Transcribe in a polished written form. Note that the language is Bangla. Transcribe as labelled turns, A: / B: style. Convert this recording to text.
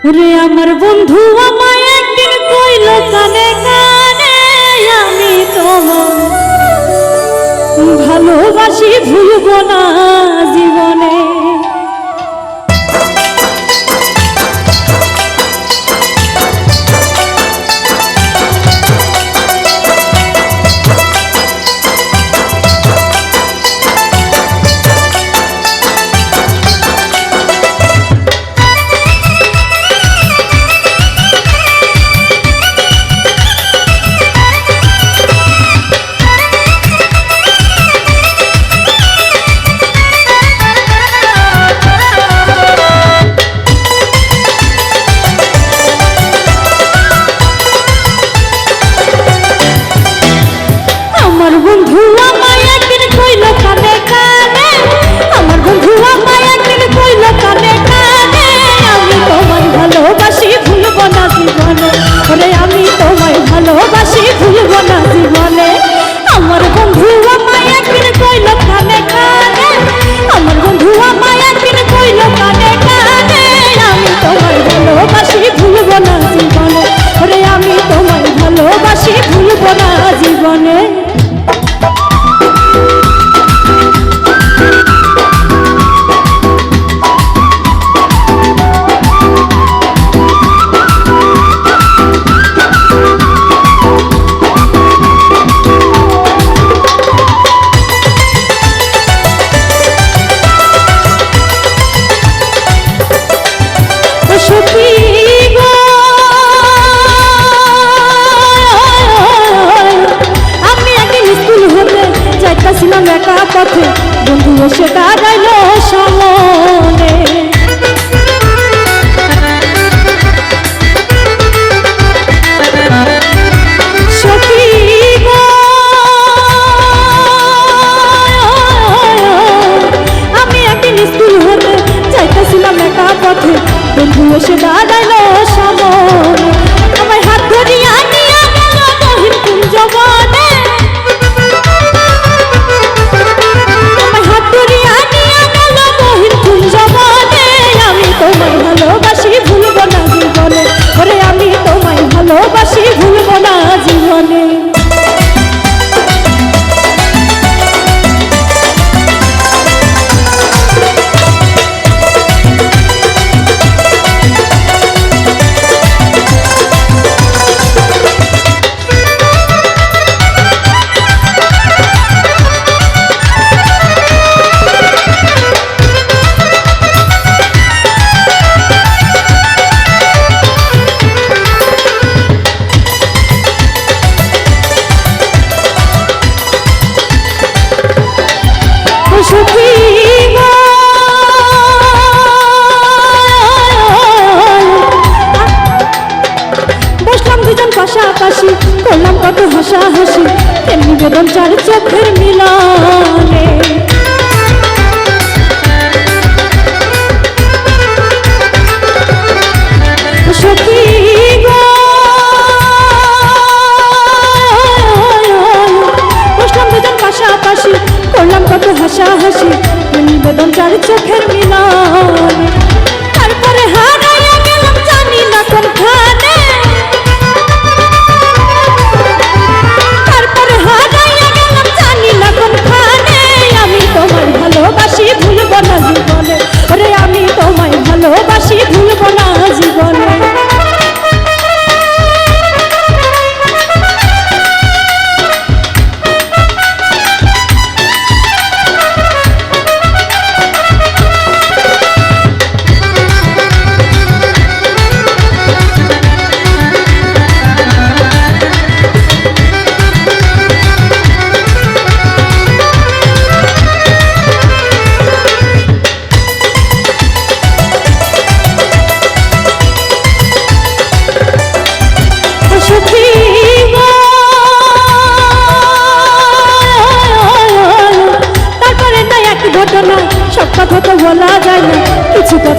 A: ওরে আমার বন্ধু আমায় একদিন কইল কানে কানে আমি তোমায় ভালোবাসি ভুলব না জীবনে। পথে বন্ধু এসে দাঁড়াইল সামনে, সখী গো আমি একদিন স্কুল হতে যাইতেছিলাম একা পথে বন্ধু এসে দাঁড়াইল সামনে, আমার হাত ধরিয়া নিয়ে গেল গহীন কুঞ্জ বনে, ভালোবাসি ভুলব না জীবনে। বসলাম দুজন পাশাপাশি করলাম কত হাসাহাসি তেমনি বেদন চার চোখের মিলনে, সখী গো বসলাম দুজন পাশাপাশি করলাম কত হাসাহাসি তেমনি বেদন চার চোখের মিলনে, তারপরে হারাইয়া গেলাম জানি না কোনখানে, তারপরে হারাইয়া গেলাম জানি না কোনখানে, আমি তোমায় ভালোবাসি ভুলব না জীবনে, ওরে আমি তোমায় ভালোবাসি ভুলব না জীবনে। সব কথা তো বলা যায় না, কিছু কথা